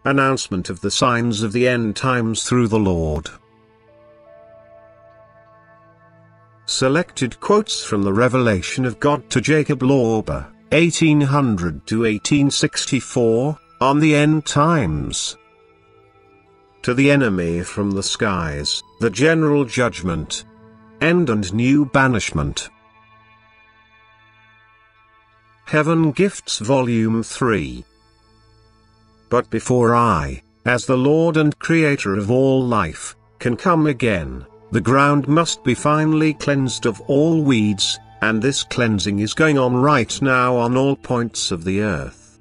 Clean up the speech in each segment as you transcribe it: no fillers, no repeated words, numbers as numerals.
announcement of the signs of the end times through the Lord. Selected quotes from the Revelation of God to Jakob Lorber, 1800 to 1864, on the end times. To the enemy from the skies, the general judgment. End and new banishment. Heaven Gifts Volume 3. But before I, as the Lord and Creator of all life, can come again, the ground must be finally cleansed of all weeds, and this cleansing is going on right now on all points of the earth.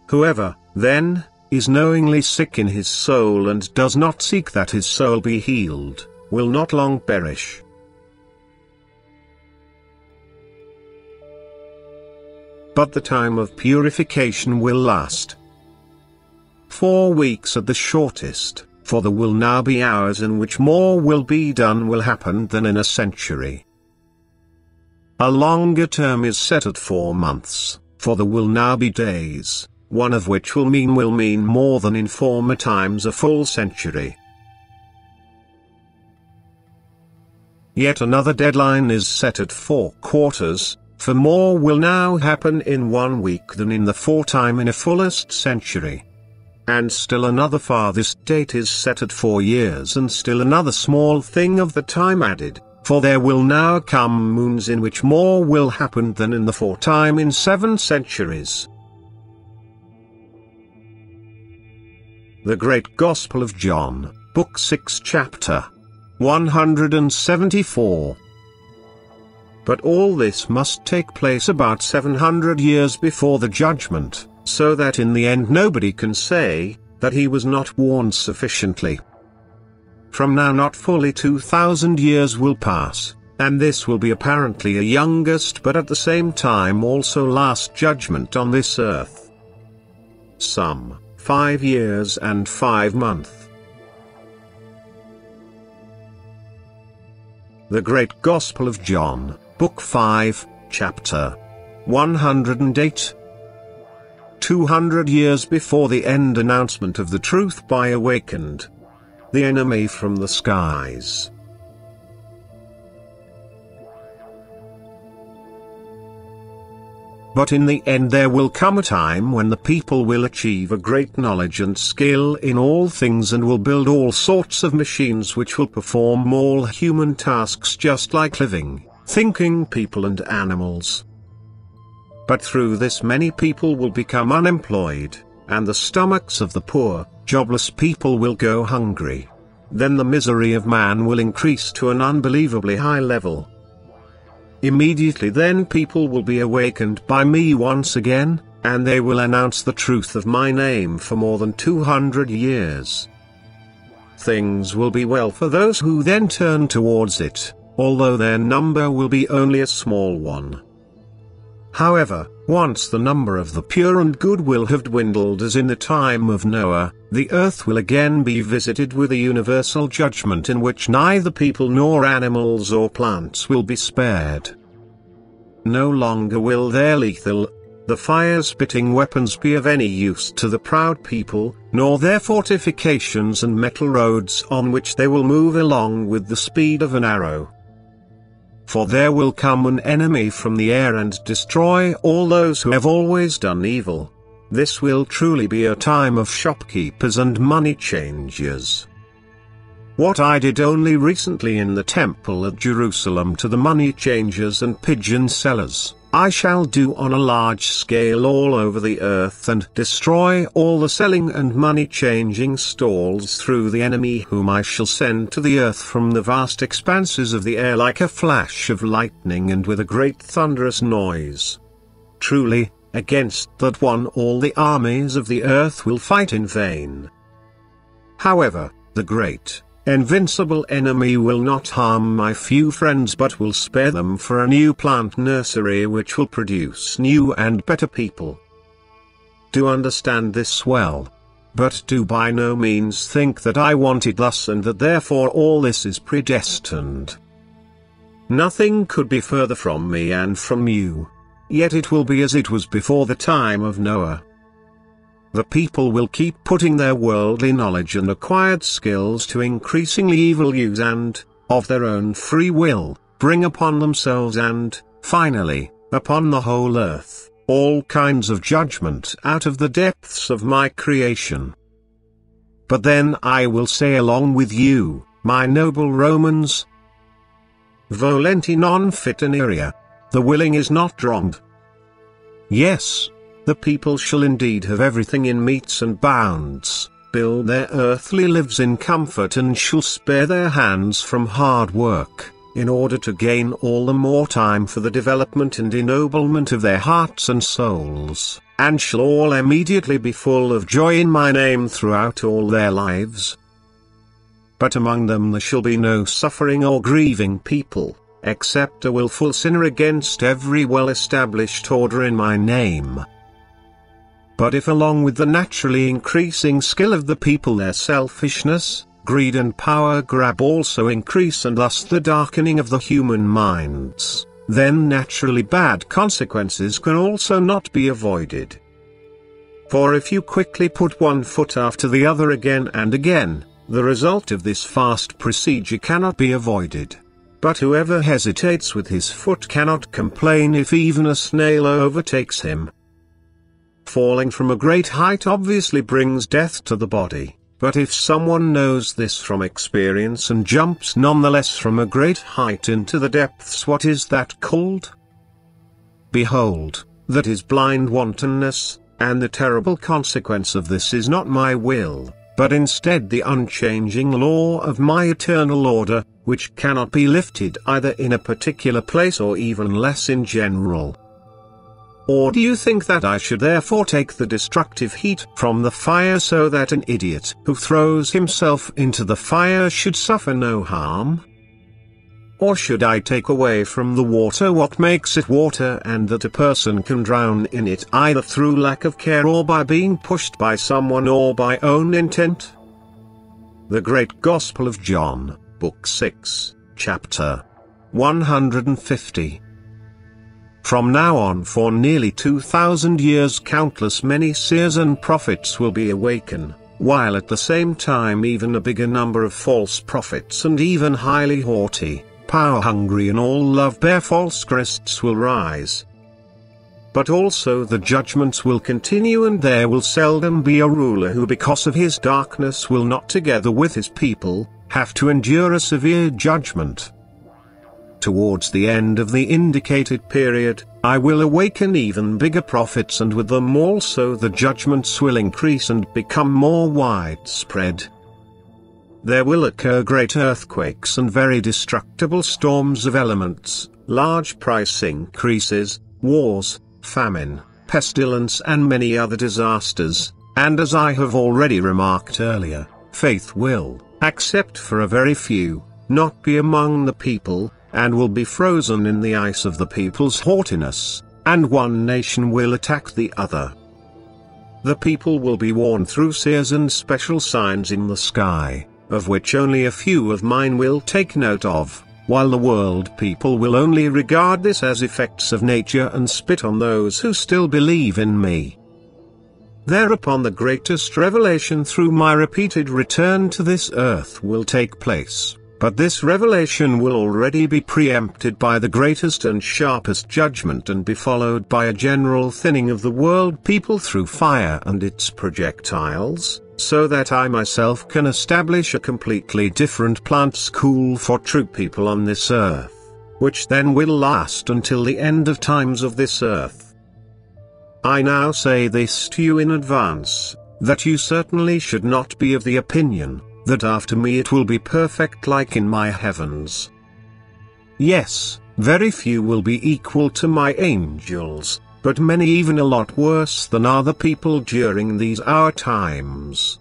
Whoever, then, is knowingly sick in his soul and does not seek that his soul be healed, will not long perish. But the time of purification will last 4 weeks at the shortest, for there will now be hours in which more will be done will happen than in a century. A longer term is set at 4 months, for there will now be days, one of which will mean more than in former times a full century. Yet another deadline is set at 4 quarters, for more will now happen in 1 week than in the foretime in a fullest century. And still another farthest date is set at 4 years, and still another small thing of the time added, for there will now come moons in which more will happen than in the foretime in 7 centuries. The Great Gospel of John, Book 6, Chapter 174. But all this must take place about 700 years before the judgment, so that in the end nobody can say that he was not warned sufficiently. From now not fully 2,000 years will pass, and this will be apparently a youngest but at the same time also last judgment on this earth. Some 5 years and 5 months. The Great Gospel of John, Book 5, Chapter 108. 200 years before the end announcement of the truth by awakened. The enemy from the skies. But in the end there will come a time when the people will achieve a great knowledge and skill in all things and will build all sorts of machines which will perform all human tasks just like living, thinking people and animals. But through this many people will become unemployed, and the stomachs of the poor, jobless people will go hungry. Then the misery of man will increase to an unbelievably high level. Immediately then people will be awakened by me once again, and they will announce the truth of my name for more than 200 years. Things will be well for those who then turn towards it, although their number will be only a small one. However, once the number of the pure and good will have dwindled as in the time of Noah, the earth will again be visited with a universal judgment in which neither people nor animals or plants will be spared. No longer will their lethal, the fire-spitting weapons be of any use to the proud people, nor their fortifications and metal roads on which they will move along with the speed of an arrow. For there will come an enemy from the air and destroy all those who have always done evil. This will truly be a time of shopkeepers and money changers. What I did only recently in the temple at Jerusalem to the money changers and pigeon sellers, I shall do on a large scale all over the earth and destroy all the selling and money changing stalls through the enemy whom I shall send to the earth from the vast expanses of the air like a flash of lightning and with a great thunderous noise. Truly, against that one all the armies of the earth will fight in vain. However, the great, invincible enemy will not harm my few friends but will spare them for a new plant nursery which will produce new and better people. Do understand this well. But do by no means think that I want it thus and that therefore all this is predestined. Nothing could be further from me and from you. Yet it will be as it was before the time of Noah. the people will keep putting their worldly knowledge and acquired skills to increasingly evil use and, of their own free will, bring upon themselves and, finally, upon the whole earth, all kinds of judgment out of the depths of my creation. But then I will say along with you, my noble Romans, volenti non fit ineria, the willing is not wronged. Yes, the people shall indeed have everything in metes and bounds, build their earthly lives in comfort and shall spare their hands from hard work, in order to gain all the more time for the development and ennoblement of their hearts and souls, and shall all immediately be full of joy in my name throughout all their lives. But among them there shall be no suffering or grieving people, except a wilful sinner against every well-established order in my name. But if along with the naturally increasing skill of the people their selfishness, greed and power grab also increase and thus the darkening of the human minds, then naturally bad consequences can also not be avoided. For if you quickly put one foot after the other again and again, the result of this fast procedure cannot be avoided. But whoever hesitates with his foot cannot complain if even a snail overtakes him. Falling from a great height obviously brings death to the body, but if someone knows this from experience and jumps nonetheless from a great height into the depths, what is that called? Behold, that is blind wantonness, and the terrible consequence of this is not my will, but instead the unchanging law of my eternal order, which cannot be lifted either in a particular place or even less in general. Or do you think that I should therefore take the destructive heat from the fire so that an idiot who throws himself into the fire should suffer no harm? Or should I take away from the water what makes it water and that a person can drown in it either through lack of care or by being pushed by someone or by own intent? The Great Gospel of John, Book 6, Chapter 150. From now on for nearly 2,000 years countless many seers and prophets will be awakened, while at the same time even a bigger number of false prophets and even highly haughty, power-hungry and all-love-bear false Christs will rise. But also the judgments will continue and there will seldom be a ruler who because of his darkness will not together with his people, have to endure a severe judgment. Towards the end of the indicated period, I will awaken even bigger prophets and with them also the judgments will increase and become more widespread. There will occur great earthquakes and very destructible storms of elements, large price increases, wars, famine, pestilence and many other disasters, and as I have already remarked earlier, faith will, except for a very few, not be among the people, and will be frozen in the ice of the people's haughtiness, and one nation will attack the other. The people will be warned through seers and special signs in the sky, of which only a few of mine will take note of, while the world people will only regard this as effects of nature and spit on those who still believe in me. Thereupon the greatest revelation through my repeated return to this earth will take place. But this revelation will already be preempted by the greatest and sharpest judgment and be followed by a general thinning of the world people through fire and its projectiles, so that I myself can establish a completely different plant school for true people on this earth, which then will last until the end of times of this earth. I now say this to you in advance, that you certainly should not be of the opinion that after me it will be perfect like in my heavens. Yes, very few will be equal to my angels, but many even a lot worse than are the people during these our times.